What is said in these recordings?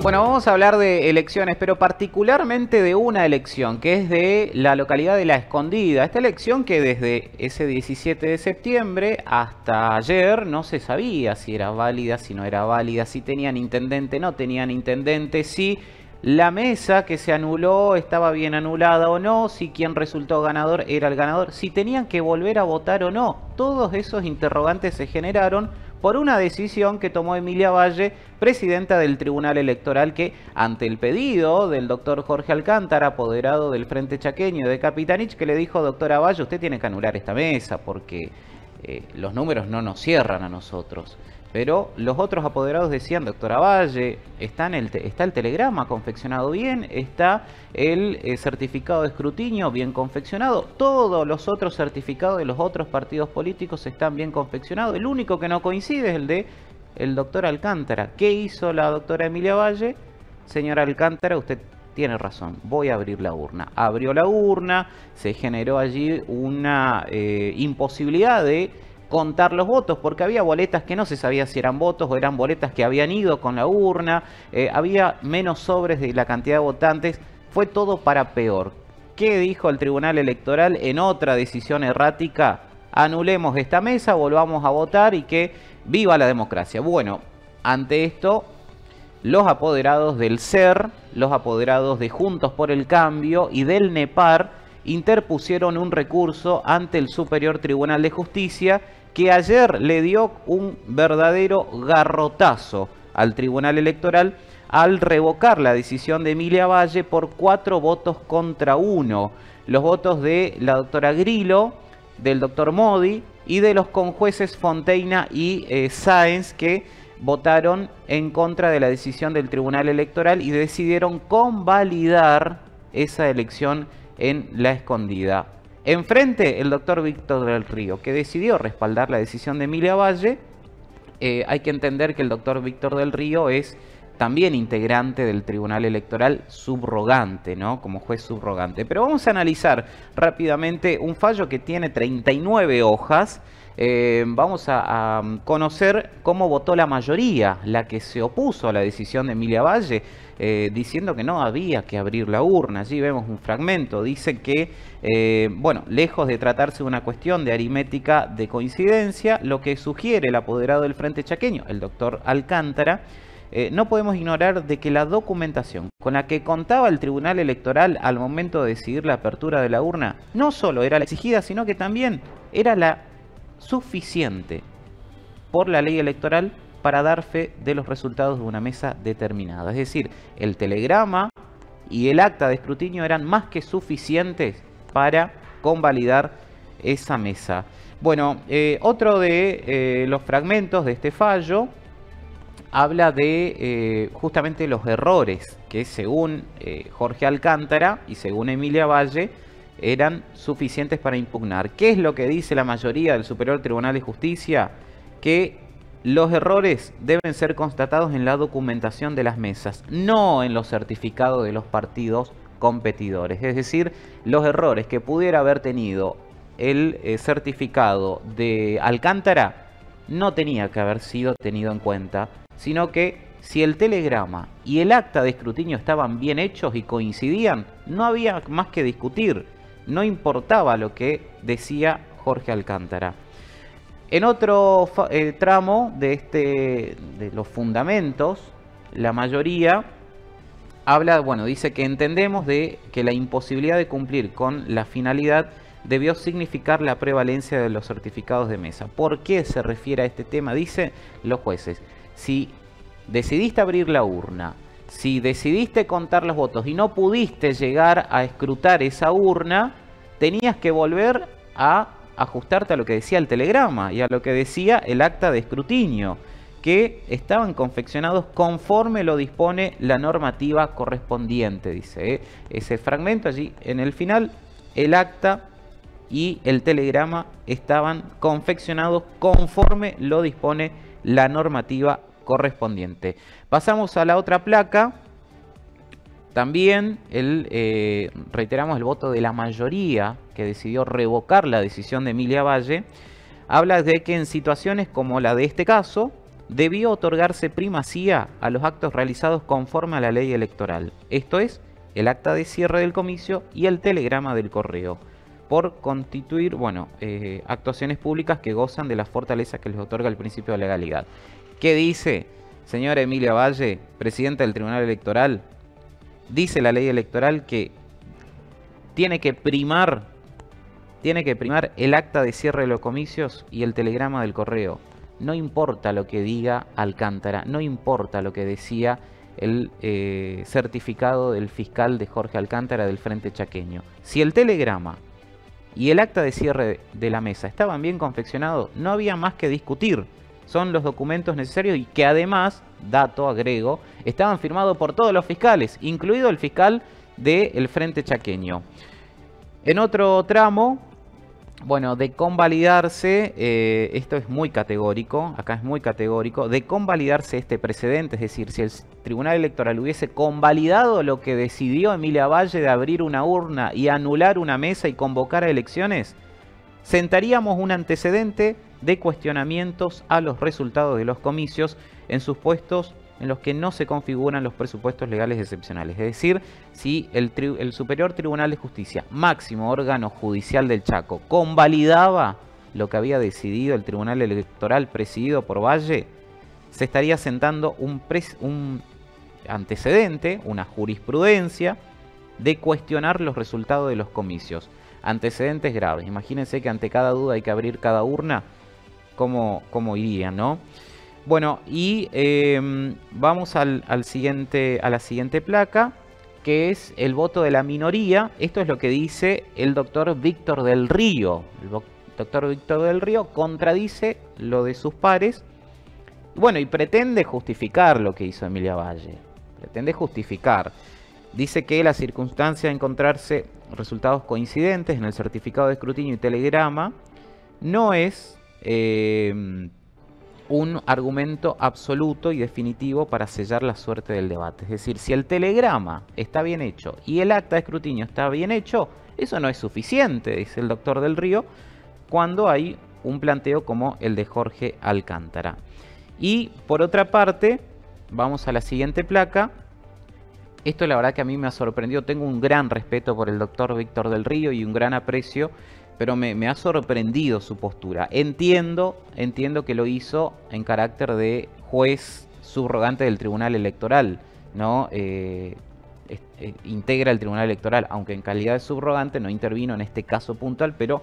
Bueno, vamos a hablar de elecciones, pero particularmente de una elección, que es de la localidad de La Escondida. Esta elección que desde ese 17 de septiembre hasta ayer no se sabía si era válida, si no era válida, si tenían intendente, no tenían intendente, si la mesa que se anuló estaba bien anulada o no, si quien resultó ganador era el ganador, si tenían que volver a votar o no. Todos esos interrogantes se generaron por una decisión que tomó Emilia Valle, presidenta del Tribunal Electoral, que ante el pedido del doctor Jorge Alcántara, apoderado del Frente Chaqueño de Capitanich, que le dijo: doctora Valle, usted tiene que anular esta mesa porque los números no nos cierran a nosotros. Pero los otros apoderados decían: doctora Valle, está el telegrama confeccionado bien, está el certificado de escrutinio bien confeccionado, todos los otros certificados de los otros partidos políticos están bien confeccionados, el único que no coincide es el de el doctor Alcántara. ¿Qué hizo la doctora Emilia Valle? Señora Alcántara, usted tiene razón, voy a abrir la urna. Abrió la urna, se generó allí una imposibilidad de contar los votos, porque había boletas que no se sabía si eran votos o eran boletas que habían ido con la urna, había menos sobres de la cantidad de votantes, fue todo para peor. ¿Qué dijo el Tribunal Electoral en otra decisión errática? Anulemos esta mesa, volvamos a votar y que viva la democracia. Bueno, ante esto, los apoderados del SER, los apoderados de Juntos por el Cambio y del NEPAR interpusieron un recurso ante el Superior Tribunal de Justicia, que ayer le dio un verdadero garrotazo al Tribunal Electoral al revocar la decisión de Emilia Valle por 4 votos contra 1. Los votos de la doctora Grillo, del doctor Modi y de los conjueces Fonteina y Sáenz, que votaron en contra de la decisión del Tribunal Electoral y decidieron convalidar esa elección en La Escondida. Enfrente, el doctor Víctor del Río, que decidió respaldar la decisión de Emilia Valle. Hay que entender que el doctor Víctor del Río es también integrante del Tribunal Electoral subrogante, ¿no? Como juez subrogante. Pero vamos a analizar rápidamente un fallo que tiene 39 hojas. Vamos a conocer cómo votó la mayoría, la que se opuso a la decisión de Emilia Valle, diciendo que no había que abrir la urna. Allí vemos un fragmento, dice que, bueno, lejos de tratarse de una cuestión de aritmética de coincidencia, lo que sugiere el apoderado del Frente Chaqueño, el doctor Alcántara, no podemos ignorar de que la documentación con la que contaba el Tribunal Electoral al momento de decidir la apertura de la urna, no solo era la exigida, sino que también era la suficiente por la ley electoral para dar fe de los resultados de una mesa determinada. Es decir, el telegrama y el acta de escrutinio eran más que suficientes para convalidar esa mesa. Bueno, otro de los fragmentos de este fallo habla de justamente los errores que, según Jorge Alcántara y según Emilia Valle, eran suficientes para impugnar. ¿Qué es lo que dice la mayoría del Superior Tribunal de Justicia? Que los errores deben ser constatados en la documentación de las mesas, no en los certificados de los partidos competidores. Es decir, los errores que pudiera haber tenido el certificado de Alcántara no tenía que haber sido tenido en cuenta, sino que si el telegrama y el acta de escrutinio estaban bien hechos y coincidían, no había más que discutir. No importaba lo que decía Jorge Alcántara. En otro tramo de los fundamentos, la mayoría habla, bueno, dice que entendemos de que la imposibilidad de cumplir con la finalidad debió significar la prevalencia de los certificados de mesa. ¿Por qué se refiere a este tema? Dicen los jueces: si decidiste abrir la urna, si decidiste contar los votos y no pudiste llegar a escrutar esa urna, tenías que volver a ajustarte a lo que decía el telegrama y a lo que decía el acta de escrutinio, que estaban confeccionados conforme lo dispone la normativa correspondiente, dice ese fragmento. Allí en el final, el acta y el telegrama estaban confeccionados conforme lo dispone la normativa correspondiente. Pasamos a la otra placa. También reiteramos el voto de la mayoría que decidió revocar la decisión de Emilia Valle. Habla de que en situaciones como la de este caso, debió otorgarse primacía a los actos realizados conforme a la ley electoral, esto es, el acta de cierre del comicio y el telegrama del correo, por constituir, actuaciones públicas que gozan de la fortaleza que les otorga el principio de legalidad. ¿Qué dice, señora Emilia Valle, presidenta del Tribunal Electoral? Dice la ley electoral que tiene que primar el acta de cierre de los comicios y el telegrama del correo. No importa lo que diga Alcántara, no importa lo que decía el certificado del fiscal de Jorge Alcántara del Frente Chaqueño. Si el telegrama y el acta de cierre de la mesa estaban bien confeccionados, no había más que discutir. Son los documentos necesarios y que además, dato agrego, estaban firmados por todos los fiscales, incluido el fiscal del Frente Chaqueño. En otro tramo, de convalidarse, esto es muy categórico, acá es muy categórico, de convalidarse este precedente, es decir, si el Tribunal Electoral hubiese convalidado lo que decidió Emilia Valle de abrir una urna y anular una mesa y convocar a elecciones, sentaríamos un antecedente de cuestionamientos a los resultados de los comicios en supuestos en los que no se configuran los presupuestos legales excepcionales. Es decir, si el Superior Tribunal de Justicia, máximo órgano judicial del Chaco, convalidaba lo que había decidido el Tribunal Electoral presidido por Valle, se estaría sentando un antecedente, una jurisprudencia de cuestionar los resultados de los comicios. Antecedentes graves. Imagínense que ante cada duda hay que abrir cada urna. ¿Cómo iría, no? Bueno, y vamos a la siguiente placa, que es el voto de la minoría. Esto es lo que dice el doctor Víctor del Río. El doctor Víctor del Río contradice lo de sus pares. Y pretende justificar lo que hizo Emilia Valle. Pretende justificar. Dice que la circunstancia de encontrarse resultados coincidentes en el certificado de escrutinio y telegrama no es un argumento absoluto y definitivo para sellar la suerte del debate. Es decir, si el telegrama está bien hecho y el acta de escrutinio está bien hecho, eso no es suficiente, dice el doctor del Río, cuando hay un planteo como el de Jorge Alcántara. Y por otra parte, vamos a la siguiente placa. Esto la verdad que a mí me ha sorprendido. Tengo un gran respeto por el doctor Víctor del Río y un gran aprecio, pero me ha sorprendido su postura. Entiendo que lo hizo en carácter de juez subrogante del Tribunal Electoral, ¿no? Integra el Tribunal Electoral, aunque en calidad de subrogante no intervino en este caso puntual, pero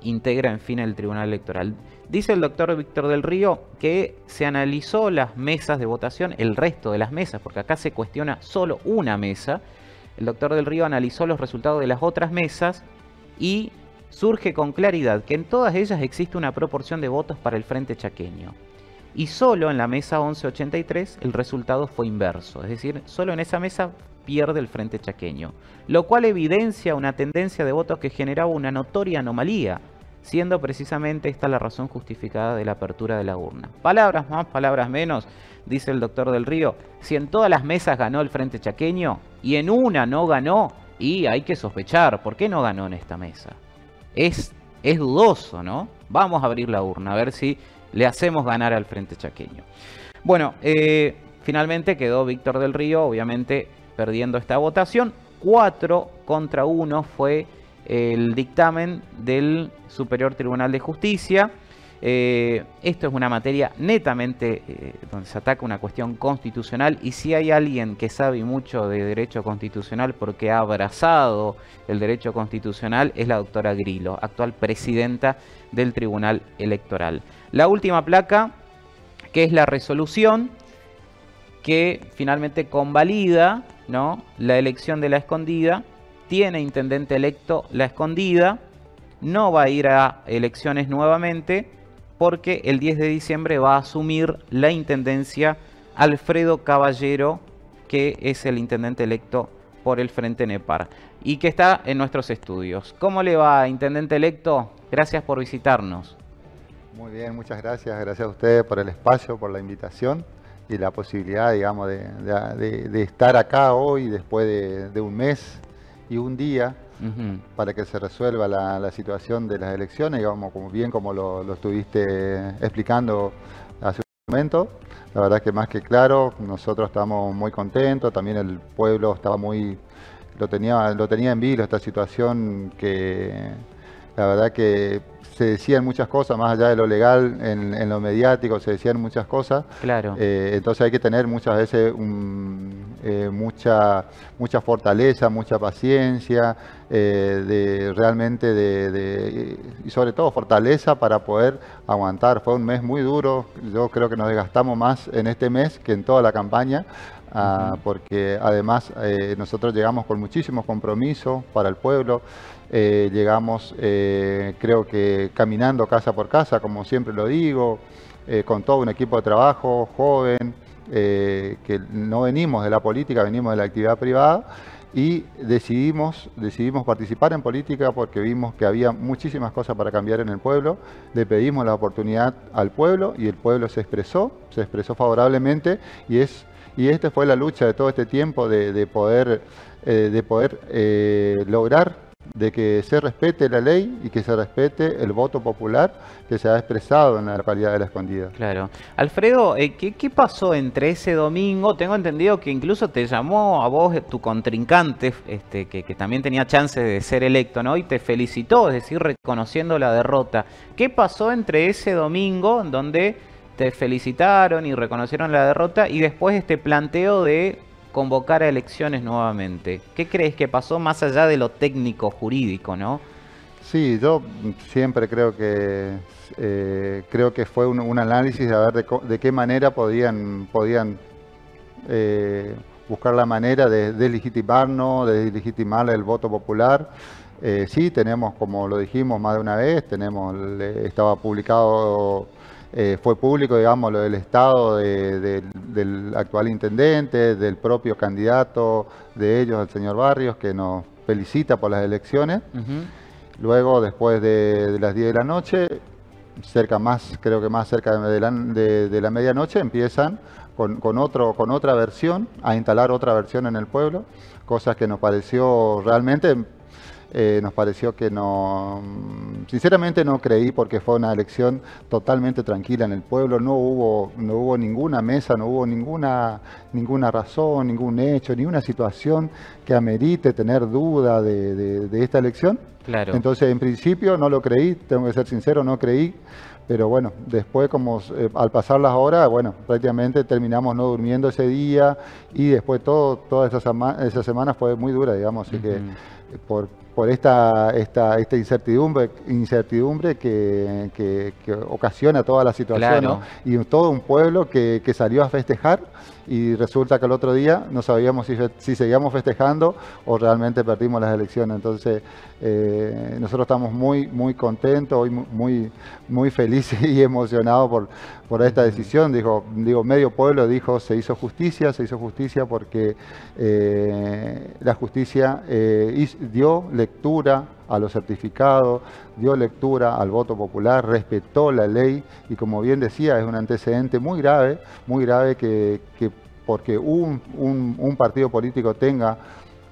integra en fin el Tribunal Electoral. Dice el doctor Víctor del Río que se analizó las mesas de votación, el resto de las mesas, porque acá se cuestiona solo una mesa. El doctor del Río analizó los resultados de las otras mesas y surge con claridad que en todas ellas existe una proporción de votos para el Frente Chaqueño. Y solo en la mesa 1183 el resultado fue inverso, es decir, solo en esa mesa pierde el Frente Chaqueño, lo cual evidencia una tendencia de votos que generaba una notoria anomalía, siendo precisamente esta la razón justificada de la apertura de la urna. Palabras más, palabras menos, dice el doctor del Río, si en todas las mesas ganó el Frente Chaqueño y en una no ganó, y hay que sospechar, ¿por qué no ganó en esta mesa? Es dudoso, ¿no? Vamos a abrir la urna, a ver si le hacemos ganar al Frente Chaqueño. Bueno, finalmente quedó Víctor del Río, obviamente perdiendo esta votación. 4-1 fue el dictamen del Superior Tribunal de Justicia. Esto es una materia netamente donde se ataca una cuestión constitucional, y si hay alguien que sabe mucho de derecho constitucional porque ha abrazado el derecho constitucional es la doctora Grillo, actual presidenta del Tribunal Electoral. La última placa, que es la resolución que finalmente convalida, ¿no?, la elección de La Escondida. Tiene intendente electo La Escondida, no va a ir a elecciones nuevamente porque el 10 de diciembre va a asumir la intendencia Alfredo Caballero, que es el intendente electo por el Frente Nepar y que está en nuestros estudios. ¿Cómo le va, intendente electo? Gracias por visitarnos. Muy bien, muchas gracias. Gracias a ustedes por el espacio, por la invitación y la posibilidad, digamos, de estar acá hoy después de un mes y un día para que se resuelva la situación de las elecciones, digamos, como lo estuviste explicando hace un momento. La verdad que más que claro, nosotros estamos muy contentos, también el pueblo estaba lo tenía en vilo esta situación que la verdad que se decían muchas cosas, más allá de lo legal, en lo mediático se decían muchas cosas. Claro. Entonces hay que tener muchas veces mucha fortaleza, mucha paciencia, y sobre todo fortaleza para poder aguantar. Fue un mes muy duro, yo creo que nos desgastamos más en este mes que en toda la campaña. Porque además nosotros llegamos con muchísimos compromisos para el pueblo, llegamos creo que caminando casa por casa, como siempre lo digo, con todo un equipo de trabajo joven, que no venimos de la política, venimos de la actividad privada y decidimos participar en política porque vimos que había muchísimas cosas para cambiar en el pueblo, le pedimos la oportunidad al pueblo y el pueblo se expresó favorablemente y esta fue la lucha de todo este tiempo de poder lograr de que se respete la ley y que se respete el voto popular que se ha expresado en la localidad de La Escondida. Claro. Alfredo, ¿qué pasó entre ese domingo? Tengo entendido que incluso te llamó a vos tu contrincante, que también tenía chance de ser electo, ¿no? Y te felicitó, es decir, reconociendo la derrota. ¿Qué pasó entre ese domingo en donde te felicitaron y reconocieron la derrota y después este planteo de convocar a elecciones nuevamente? ¿Qué crees que pasó más allá de lo técnico jurídico, no? Sí, yo siempre creo que fue un análisis de ver de qué manera podían buscar la manera de deslegitimarnos, de deslegitimar el voto popular. Sí, tenemos, como lo dijimos más de una vez, estaba publicado. Fue público, digamos, lo del estado del actual intendente, del propio candidato de ellos, el señor Barrios, que nos felicita por las elecciones. Luego, después de las 10 de la noche, creo que más cerca de la medianoche, empiezan con otra versión, a instalar otra versión en el pueblo, cosas que nos pareció realmente... nos pareció que sinceramente no creí porque fue una elección totalmente tranquila en el pueblo, no hubo ninguna mesa, no hubo ninguna razón, ningún hecho, ninguna situación que amerite tener duda de esta elección. Claro. Entonces, en principio no lo creí, tengo que ser sincero, no creí. Pero bueno, después al pasar las horas, bueno, prácticamente terminamos no durmiendo ese día y después toda esa semana fue muy dura, digamos, así que por esta incertidumbre que ocasiona toda la situación, claro, ¿no? Y todo un pueblo que salió a festejar y resulta que el otro día no sabíamos si seguíamos festejando o realmente perdimos las elecciones. Entonces nosotros estamos muy contentos, hoy muy felices y emocionados por esta decisión. Digo, medio pueblo dijo se hizo justicia porque la justicia dio lectura a los certificados, dio lectura al voto popular, respetó la ley y, como bien decía, es un antecedente muy grave que porque un partido político tenga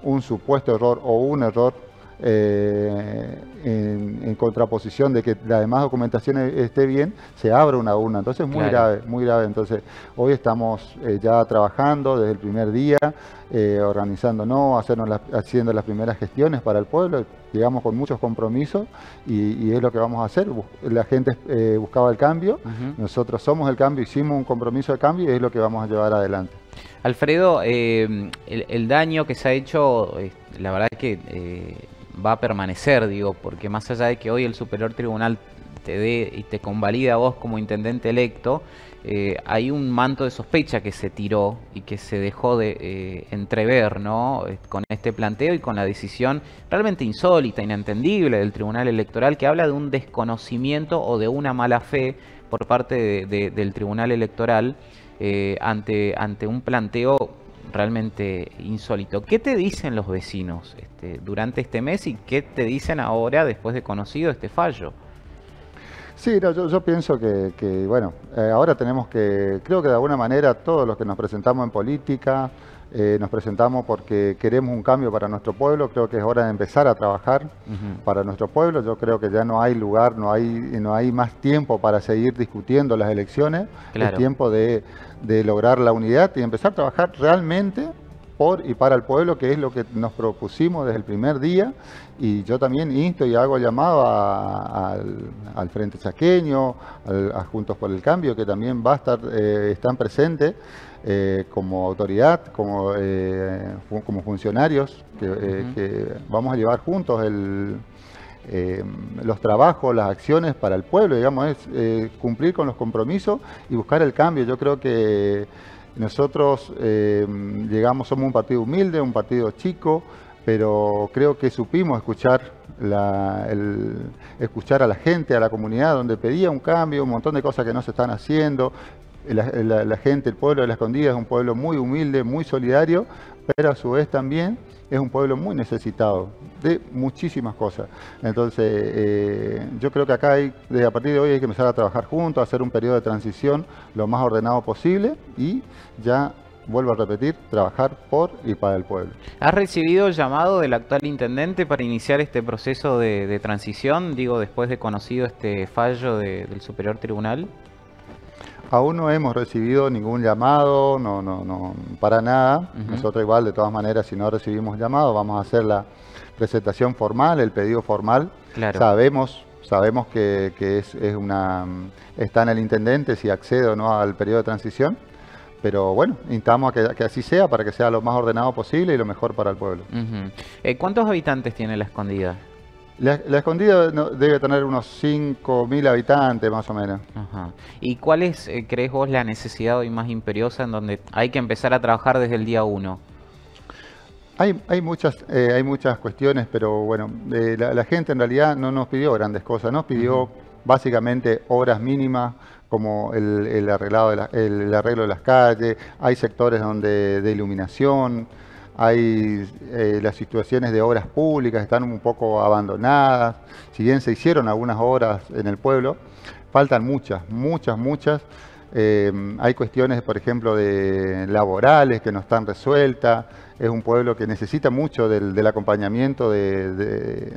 un supuesto error o un error en contraposición de que la demás documentación esté bien, se abra una urna. Entonces muy grave. Entonces hoy estamos ya trabajando desde el primer día, organizándonos, haciendo las primeras gestiones para el pueblo. Llegamos con muchos compromisos y es lo que vamos a hacer. La gente buscaba el cambio, nosotros somos el cambio, hicimos un compromiso de cambio y es lo que vamos a llevar adelante. Alfredo, el daño que se ha hecho, la verdad es que va a permanecer, digo, porque más allá de que hoy el Superior Tribunal te dé y te convalida a vos como intendente electo, hay un manto de sospecha que se tiró y que se dejó de entrever, ¿no? Con este planteo y con la decisión realmente insólita, inentendible del Tribunal Electoral, que habla de un desconocimiento o de una mala fe por parte del Tribunal Electoral ante un planteo realmente insólito. ¿Qué te dicen los vecinos durante este mes y qué te dicen ahora después de conocido este fallo? Sí, no, yo pienso que bueno, ahora tenemos creo que de alguna manera todos los que nos presentamos en política, Nos presentamos porque queremos un cambio para nuestro pueblo, creo que es hora de empezar a trabajar para nuestro pueblo. Yo creo que ya no hay lugar, no hay más tiempo para seguir discutiendo las elecciones. Claro. Es tiempo de lograr la unidad y empezar a trabajar realmente por y para el pueblo, que es lo que nos propusimos desde el primer día. Y yo también insto y hago llamado al Frente Chaqueño, a Juntos por el Cambio, que también va a estar, están presentes como autoridad, como funcionarios, que vamos a llevar juntos los trabajos, las acciones para el pueblo, digamos, es cumplir con los compromisos y buscar el cambio. Yo creo que nosotros somos un partido humilde, un partido chico, pero creo que supimos escuchar escuchar a la gente, a la comunidad, donde pedía un cambio, un montón de cosas que no se están haciendo. La gente, el pueblo de La Escondida es un pueblo muy humilde, muy solidario, pero a su vez también es un pueblo muy necesitado de muchísimas cosas. Entonces, yo creo que acá a partir de hoy hay que empezar a trabajar juntos, hacer un periodo de transición lo más ordenado posible y ya, vuelvo a repetir, trabajar por y para el pueblo. ¿Has recibido el llamado del actual intendente para iniciar este proceso de transición, digo, después de conocido este fallo del Superior Tribunal? Aún no hemos recibido ningún llamado, no, para nada. Nosotros igual, de todas maneras, si no recibimos llamado, vamos a hacer la presentación formal, el pedido formal. Claro. Sabemos que está en el intendente si accede o no al periodo de transición, pero bueno, instamos a que así sea, para que sea lo más ordenado posible y lo mejor para el pueblo. ¿Cuántos habitantes tiene La Escondida? La Escondida debe tener unos 5.000 habitantes más o menos. Ajá. ¿Y cuál es, crees vos, la necesidad hoy más imperiosa en donde hay que empezar a trabajar desde el día 1? Hay muchas cuestiones, pero bueno, la gente en realidad no nos pidió grandes cosas, nos pidió básicamente obras mínimas, como el arreglo de las calles. Hay sectores de iluminación. Hay las situaciones de obras públicas están un poco abandonadas. Si bien se hicieron algunas obras en el pueblo, faltan muchas. Hay cuestiones, por ejemplo, laborales que no están resueltas. Es un pueblo que necesita mucho del acompañamiento de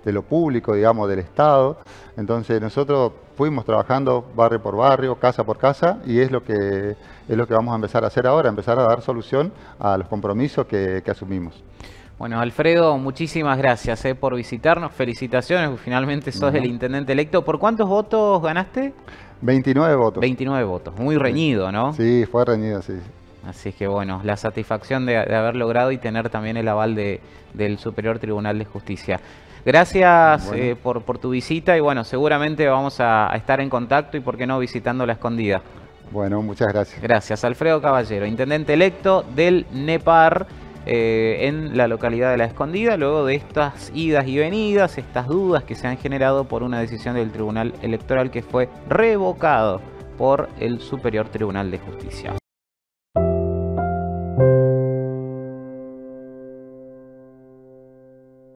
lo público, digamos, del Estado. Entonces nosotros fuimos trabajando barrio por barrio, casa por casa, y es lo que vamos a empezar a hacer ahora, empezar a dar solución a los compromisos que asumimos. Bueno, Alfredo, muchísimas gracias por visitarnos, felicitaciones, finalmente sos el intendente electo. ¿Por cuántos votos ganaste? 29 votos. 29 votos, muy reñido, ¿no? Sí, fue reñido, sí. Así es que bueno, la satisfacción de haber logrado y tener también el aval del Superior Tribunal de Justicia. Gracias por tu visita y bueno, seguramente vamos a estar en contacto y por qué no visitando La Escondida. Bueno, muchas gracias. Gracias. Alfredo Caballero, intendente electo del NEPAR en la localidad de La Escondida, luego de estas idas y venidas, estas dudas que se han generado por una decisión del Tribunal Electoral que fue revocado por el Superior Tribunal de Justicia.